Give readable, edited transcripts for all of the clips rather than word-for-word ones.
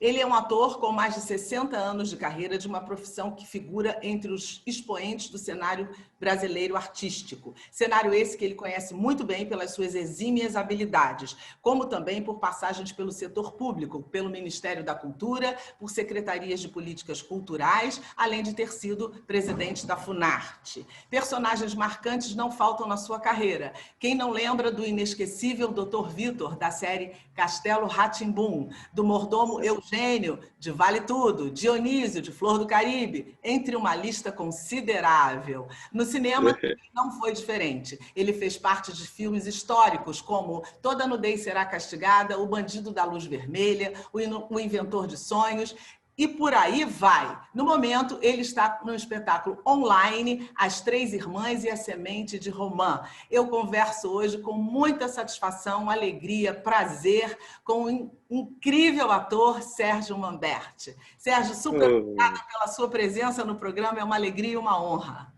Ele é um ator com mais de 60 anos de carreira, de uma profissão que figura entre os expoentes do cenário brasileiro artístico. Cenário esse que ele conhece muito bem pelas suas exímias habilidades, como também por passagens pelo setor público, pelo Ministério da Cultura, por secretarias de políticas culturais, além de ter sido presidente da Funarte. Personagens marcantes não faltam na sua carreira. Quem não lembra do inesquecível Dr. Vitor, da série Castelo Rá-Tim-Bum, do mordomo Eugênio, de Vale Tudo, Dionísio, de Flor do Caribe, entre uma lista considerável. No cinema, não foi diferente. Ele fez parte de filmes históricos, como Toda Nudez Será Castigada, O Bandido da Luz Vermelha, O Inventor de Sonhos, e por aí vai. No momento, ele está no espetáculo online As Três Irmãs e a Semente de Romã. Eu converso hoje com muita satisfação, alegria, prazer com o incrível ator Sérgio Manberti. Sérgio, super obrigada pela sua presença no programa, é uma alegria e uma honra.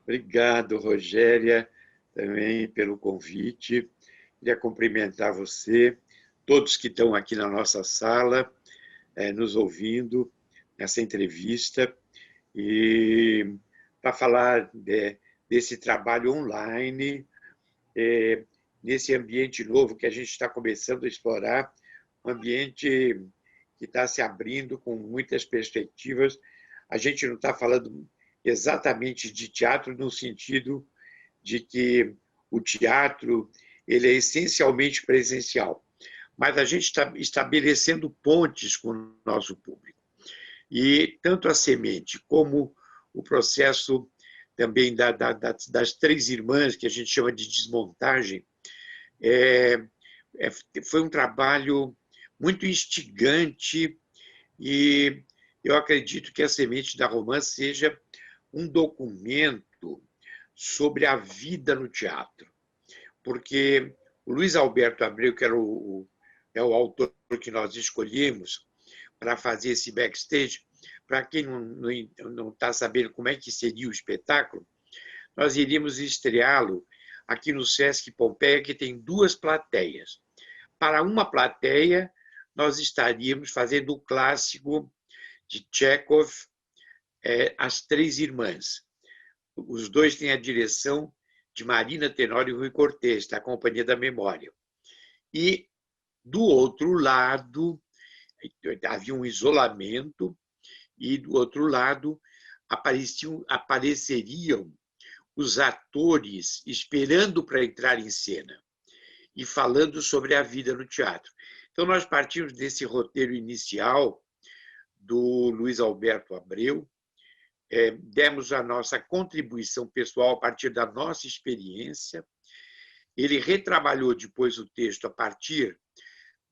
Obrigado, Rogéria, também pelo convite. Queria cumprimentar você, todos que estão aqui na nossa sala, nos ouvindo nessa entrevista, e para falar desse trabalho online, nesse ambiente novo que a gente está começando a explorar, um ambiente que está se abrindo com muitas perspectivas. A gente não está falando exatamente de teatro no sentido de que o teatro ele é essencialmente presencial, mas a gente está estabelecendo pontes com o nosso público. E tanto a Semente como o processo também das Três Irmãs, que a gente chama de desmontagem, foi um trabalho muito instigante, e eu acredito que a Semente da Romã seja um documento sobre a vida no teatro, porque o Luiz Alberto Abreu, que era o autor que nós escolhemos para fazer esse backstage, para quem não está sabendo como é que seria o espetáculo, nós iríamos estreá-lo aqui no Sesc Pompeia, que tem duas plateias. Para uma plateia, nós estaríamos fazendo o clássico de Tchekhov, As Três Irmãs. Os dois têm a direção de Marina Tenório e Rui Cortez, da Companhia da Memória. E, do outro lado, havia um isolamento, e, do outro lado, apareceriam os atores esperando para entrar em cena e falando sobre a vida no teatro. Então, nós partimos desse roteiro inicial do Luiz Alberto Abreu, demos a nossa contribuição pessoal a partir da nossa experiência. Ele retrabalhou depois o texto a partir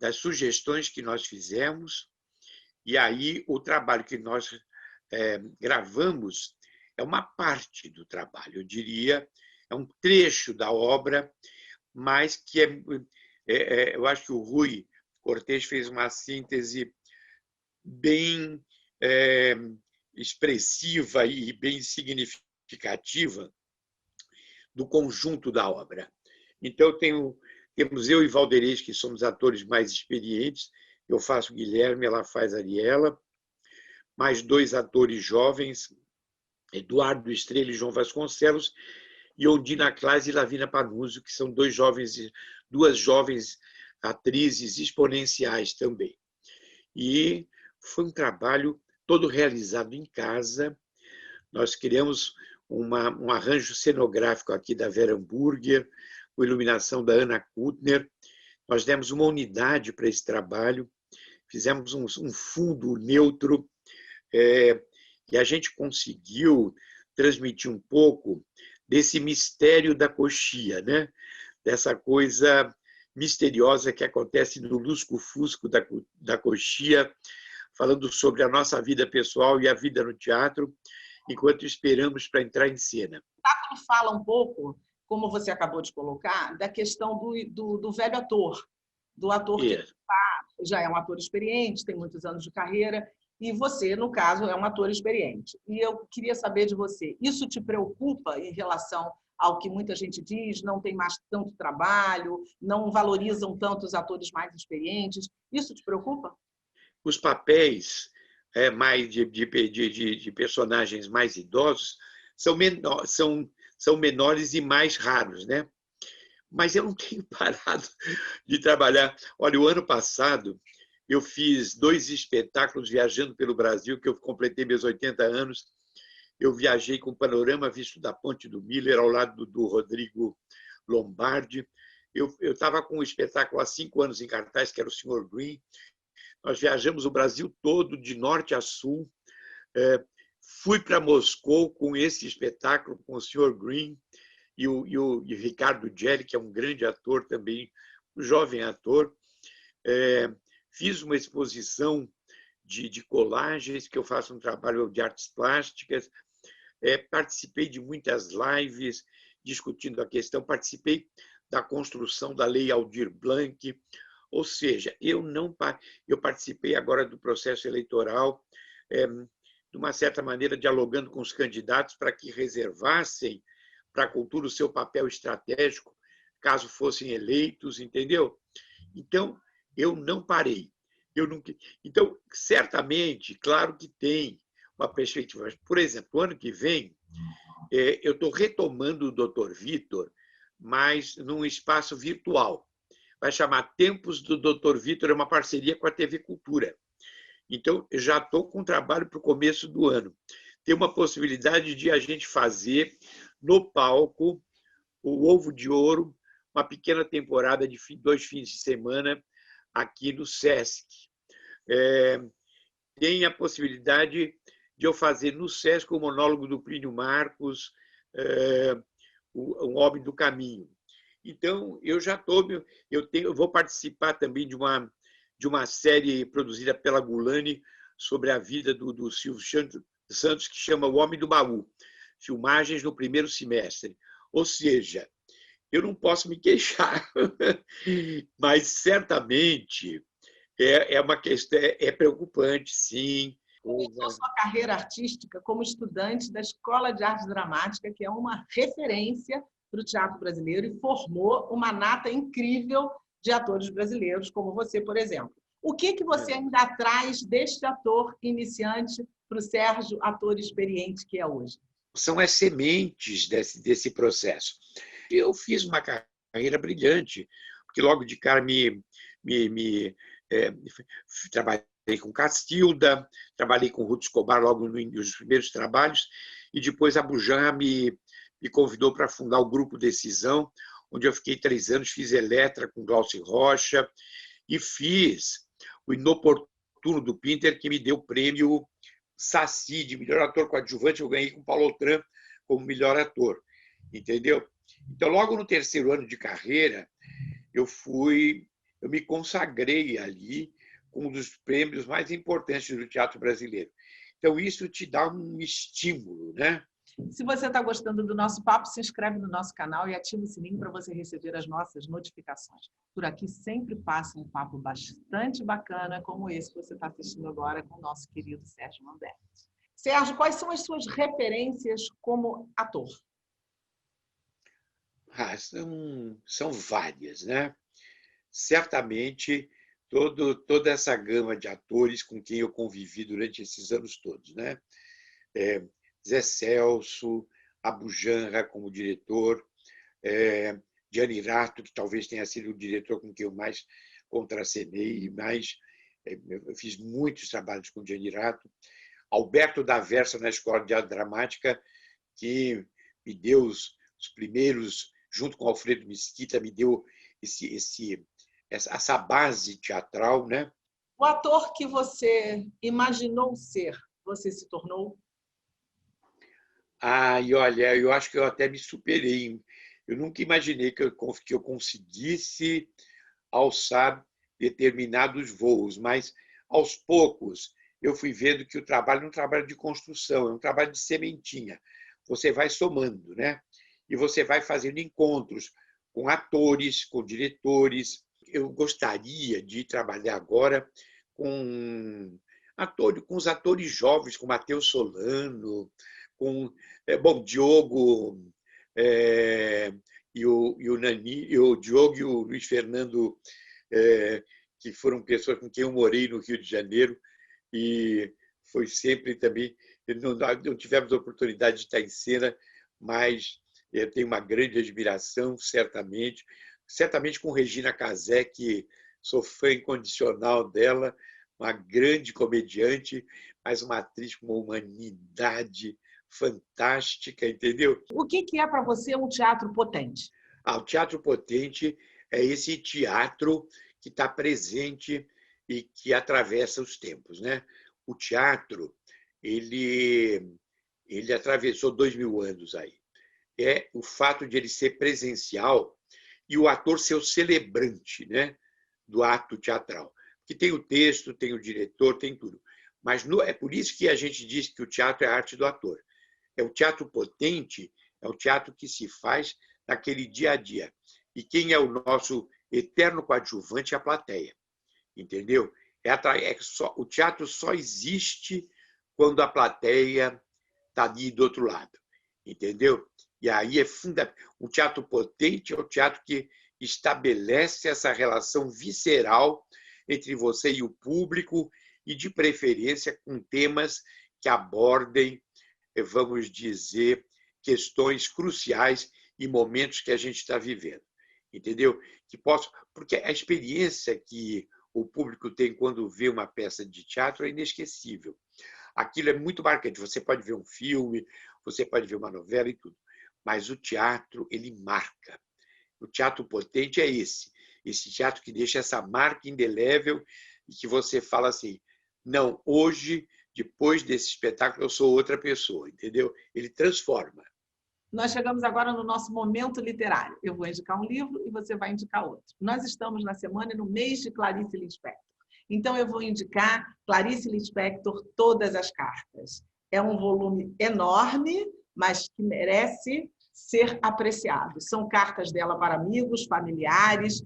das sugestões que nós fizemos, e aí o trabalho que nós gravamos é uma parte do trabalho, eu diria, é um trecho da obra, mas que eu acho que o Rui Cortez fez uma síntese bem expressiva e bem significativa do conjunto da obra. Então, temos eu e Valderez, que somos atores mais experientes, eu faço Guilherme, ela faz Ariela, mais dois atores jovens, Eduardo Estrela e João Vasconcelos, e Ondina Claes e Lavina Panuzzo, que são duas jovens atrizes exponenciais também. E foi um trabalho todo realizado em casa. Nós criamos um arranjo cenográfico aqui da Vera Hamburger, com iluminação da Ana Kuttner. Nós demos uma unidade para esse trabalho, fizemos um fundo neutro, e a gente conseguiu transmitir um pouco desse mistério da coxia, né? Dessa coisa misteriosa que acontece no lusco-fusco da coxia, falando sobre a nossa vida pessoal e a vida no teatro, enquanto esperamos para entrar em cena. O espetáculo fala um pouco, como você acabou de colocar, da questão do velho ator, do ator que já é um ator experiente, tem muitos anos de carreira, e você, no caso, é um ator experiente. E eu queria saber de você, isso te preocupa em relação ao que muita gente diz, não tem mais tanto trabalho, não valorizam tanto os atores mais experientes? Isso te preocupa? os papéis mais de personagens mais idosos são menores e mais raros, né? Mas eu não tenho parado de trabalhar. Olha, o ano passado eu fiz 2 espetáculos viajando pelo Brasil, que eu completei meus 80 anos. Eu viajei com o panorama visto da Ponte do Miller, ao lado do Rodrigo Lombardi. Eu estava com um espetáculo há 5 anos em cartaz, que era o Sr. Green. Nós viajamos o Brasil todo, de norte a sul. Fui para Moscou com esse espetáculo, com o Sr. Green e o Ricardo Gelli, que é um grande ator também, um jovem ator. Fiz uma exposição de colagens, que eu faço um trabalho de artes plásticas. Participei de muitas lives discutindo a questão, participei da construção da Lei Aldir Blanc, ou seja, eu participei agora do processo eleitoral, de uma certa maneira, dialogando com os candidatos para que reservassem para a cultura o seu papel estratégico, caso fossem eleitos, entendeu? Então, eu não parei. Então, certamente, claro que tem uma perspectiva. Por exemplo, o ano que vem, eu estou retomando o Dr. Vitor, mas num espaço virtual. Vai chamar Tempos do Dr. Vitor, é uma parceria com a TV Cultura. Então, eu já estou com trabalho para o começo do ano. Tem uma possibilidade de a gente fazer no palco o Ovo de Ouro, uma pequena temporada de 2 fins de semana aqui no SESC. Tem a possibilidade de eu fazer no SESC o monólogo do Plínio Marcos, Um Homem do Caminho. Então, eu vou participar também de uma série produzida pela Gulani sobre a vida do Silvio Santos, que chama O Homem do Baú, filmagens no primeiro semestre. Ou seja, eu não posso me queixar, mas certamente é uma questão, preocupante, sim. Começou sua carreira artística como estudante da Escola de Arte Dramática, que é uma referência para o teatro brasileiro, e formou uma nata incrível de atores brasileiros, como você, por exemplo. O que você ainda traz deste ator iniciante para o Sérgio, ator experiente que é hoje? São as sementes desse processo. Eu fiz uma carreira brilhante, porque logo de cara trabalhei com Castilda, trabalhei com Ruth Escobar logo nos primeiros trabalhos, e depois a Bujan me convidou para fundar o Grupo Decisão, onde eu fiquei 3 anos, fiz Eletra com Glaucio Rocha, e fiz o Inoportuno do Pinter, que me deu o prêmio Saci, de melhor ator coadjuvante. Eu ganhei com Paulo Autran como melhor ator, entendeu? Então, logo no 3º ano de carreira, eu me consagrei ali com um dos prêmios mais importantes do teatro brasileiro. Então, isso te dá um estímulo, né? Se você está gostando do nosso papo, se inscreve no nosso canal e ativa o sininho para você receber as nossas notificações. Por aqui sempre passa um papo bastante bacana, como esse que você está assistindo agora com o nosso querido Sérgio Mandelli. Sérgio, quais são as suas referências como ator? São várias, né? Certamente, toda essa gama de atores com quem eu convivi durante esses anos todos, né? Zé Celso, Abu Janra como diretor, Gianni Rato, que talvez tenha sido o diretor com quem eu mais contracenei, eu fiz muitos trabalhos com Gianni Rato, Alberto da Versa na Escola de Arte Dramática, que me deu os primeiros, junto com Alfredo Mesquita, me deu essa base teatral, né? O ator que você imaginou ser, você se tornou? E olha, eu acho que eu até me superei. Eu nunca imaginei que eu conseguisse alçar determinados voos, mas aos poucos eu fui vendo que o trabalho é um trabalho de construção, é um trabalho de sementinha. Você vai somando, né? E você vai fazendo encontros com atores, com diretores. Eu gostaria de trabalhar agora com os atores jovens, com Matheus Solano, com Diogo e o Nani, o Diogo e o Luiz Fernando que foram pessoas com quem eu morei no Rio de Janeiro, e foi sempre também. Não tivemos a oportunidade de estar em cena, mas eu tenho uma grande admiração, certamente com Regina Casé, que sou fã incondicional dela, uma grande comediante, mas uma atriz com uma humanidade fantástica, entendeu? O que é para você um teatro potente? O teatro potente é esse teatro que está presente e que atravessa os tempos, né? O teatro, ele atravessou 2000 anos aí. É o fato de ele ser presencial e o ator ser o celebrante, né, do ato teatral. Que tem o texto, tem o diretor, tem tudo. Mas é por isso que a gente diz que o teatro é a arte do ator. É o teatro potente, é o teatro que se faz naquele dia a dia. E quem é o nosso eterno coadjuvante é a plateia. Entendeu? O teatro só existe quando a plateia está ali do outro lado. Entendeu? E aí é fundamental. O teatro potente é o teatro que estabelece essa relação visceral entre você e o público e, de preferência, com temas que abordem, vamos dizer, questões cruciais e momentos que a gente está vivendo. Entendeu? Porque a experiência que o público tem quando vê uma peça de teatro é inesquecível. Aquilo é muito marcante. Você pode ver um filme, você pode ver uma novela e tudo, mas o teatro, ele marca. O teatro potente é esse teatro que deixa essa marca indelével e que você fala assim, não, hoje, depois desse espetáculo, eu sou outra pessoa, entendeu? Ele transforma. Nós chegamos agora no nosso momento literário. Eu vou indicar um livro e você vai indicar outro. Nós estamos na semana e no mês de Clarice Lispector. Então, eu vou indicar Clarice Lispector, Todas as Cartas. É um volume enorme, mas que merece ser apreciado. São cartas dela para amigos, familiares,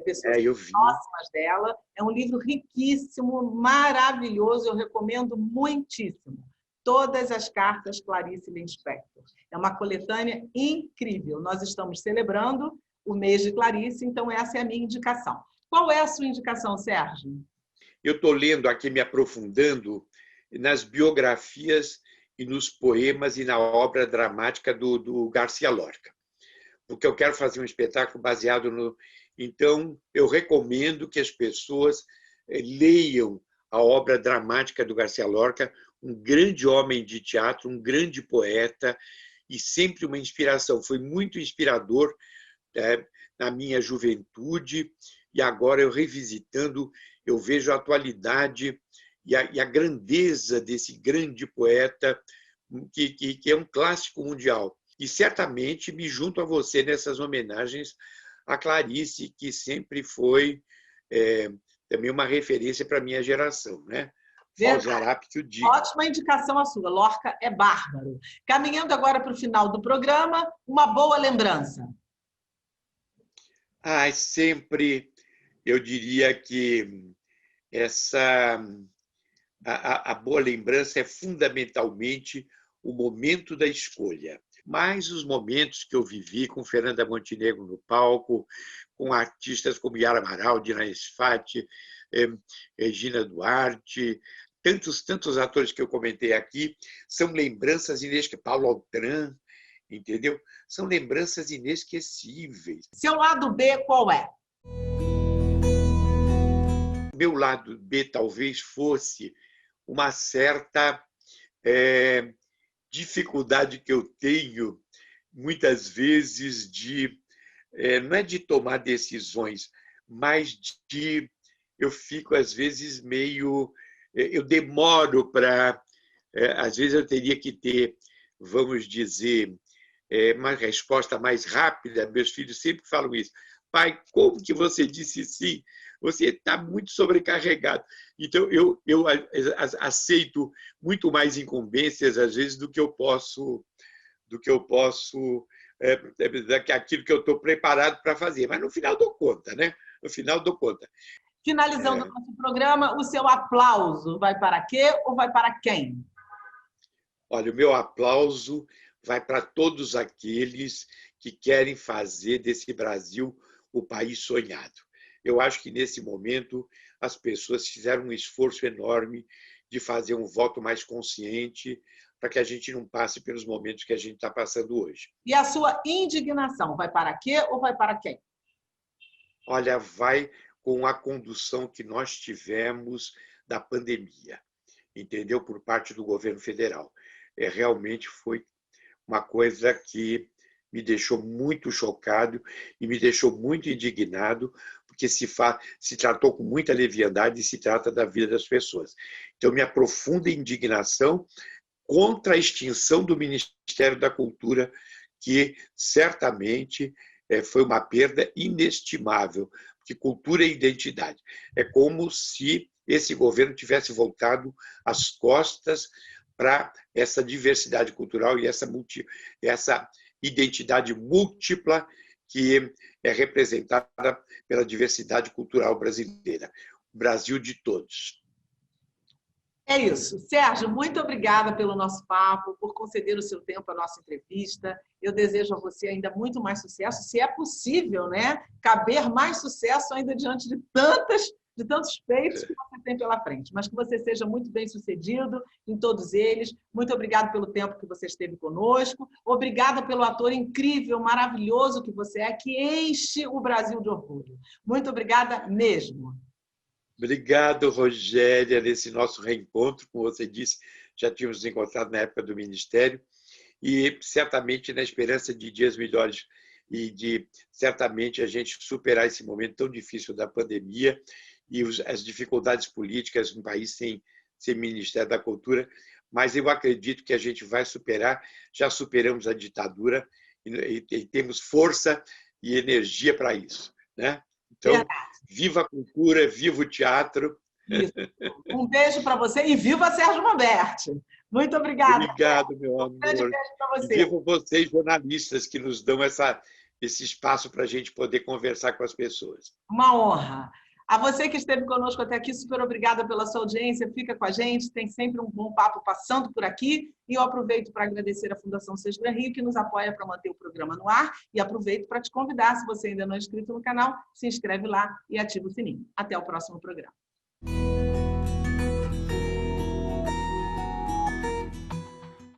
pessoas próximas dela. É um livro riquíssimo, maravilhoso, eu recomendo muitíssimo. Todas as cartas Clarice Lispector. É uma coletânea incrível. Nós estamos celebrando o mês de Clarice, então essa é a minha indicação. Qual é a sua indicação, Sérgio? Eu estou lendo aqui, me aprofundando nas biografias e nos poemas e na obra dramática do Garcia Lorca, porque eu quero fazer um espetáculo baseado no... Então, eu recomendo que as pessoas leiam a obra dramática do Garcia Lorca, um grande homem de teatro, um grande poeta e sempre uma inspiração. Foi muito inspirador na minha juventude e agora eu revisitando, eu vejo a atualidade e a grandeza desse grande poeta que é um clássico mundial. E certamente me junto a você nessas homenagens a Clarice, que sempre foi também uma referência para a minha geração, né? Falzarap que o diga. Ótima indicação a sua. Lorca é bárbaro. Caminhando agora para o final do programa, uma boa lembrança. Sempre eu diria que a boa lembrança é fundamentalmente o momento da escolha. Mas os momentos que eu vivi com Fernanda Montenegro no palco, com artistas como Yara Amaral, Dina Esfati, Regina Duarte, tantos atores que eu comentei aqui, são lembranças inesquecíveis. Paulo Altran, entendeu? São lembranças inesquecíveis. Seu lado B qual é? Meu lado B talvez fosse uma certa dificuldade que eu tenho, muitas vezes, não é de tomar decisões, mas eu fico, às vezes, eu demoro para... Às vezes eu teria que ter, vamos dizer, uma resposta mais rápida. Meus filhos sempre falam isso. Pai, como que você disse sim? Você está muito sobrecarregado. Então, eu aceito muito mais incumbências, às vezes, do que eu posso aquilo que eu estou preparado para fazer. Mas, no final, dou conta, né? No final, dou conta. Finalizando o nosso programa, o seu aplauso vai para quê ou vai para quem? Olha, o meu aplauso vai para todos aqueles que querem fazer desse Brasil o país sonhado. Eu acho que, nesse momento, as pessoas fizeram um esforço enorme de fazer um voto mais consciente para que a gente não passe pelos momentos que a gente está passando hoje. E a sua indignação vai para quê ou vai para quem? Olha, vai com a condução que nós tivemos da pandemia, entendeu? Por parte do governo federal. Realmente foi uma coisa que me deixou muito chocado e me deixou muito indignado, porque se tratou com muita leviandade e se trata da vida das pessoas. Então, minha profunda indignação contra a extinção do Ministério da Cultura, que certamente foi uma perda inestimável, porque cultura é identidade. É como se esse governo tivesse voltado as costas para essa diversidade cultural e essa identidade múltipla que é representada pela diversidade cultural brasileira. O Brasil de todos. É isso. Sérgio, muito obrigada pelo nosso papo, por conceder o seu tempo à nossa entrevista. Eu desejo a você ainda muito mais sucesso, se é possível, né? Caber mais sucesso ainda diante de tantos feitos que você tem pela frente, mas que você seja muito bem sucedido em todos eles. Muito obrigado pelo tempo que você esteve conosco. Obrigada pelo ator incrível, maravilhoso que você é, que enche o Brasil de orgulho. Muito obrigada mesmo. Obrigado, Rogéria, nesse nosso reencontro. Como você disse, já tínhamos nos encontrado na época do Ministério e certamente na esperança de dias melhores e de certamente a gente superar esse momento tão difícil da pandemia e as dificuldades políticas no país sem Ministério da Cultura, mas eu acredito que a gente vai superar, já superamos a ditadura e temos força e energia para isso, né? Então, viva a cultura, viva o teatro. Isso. Um beijo para você e viva Sérgio Manberti. Muito obrigada. Obrigado, meu amor. Um grande beijo para você. E viva vocês, jornalistas, que nos dão esse espaço para a gente poder conversar com as pessoas. Uma honra. A você que esteve conosco até aqui, super obrigada pela sua audiência. Fica com a gente, tem sempre um bom papo passando por aqui. E eu aproveito para agradecer a Fundação Sesgran Rio, que nos apoia para manter o programa no ar. E aproveito para te convidar, se você ainda não é inscrito no canal, se inscreve lá e ativa o sininho. Até o próximo programa.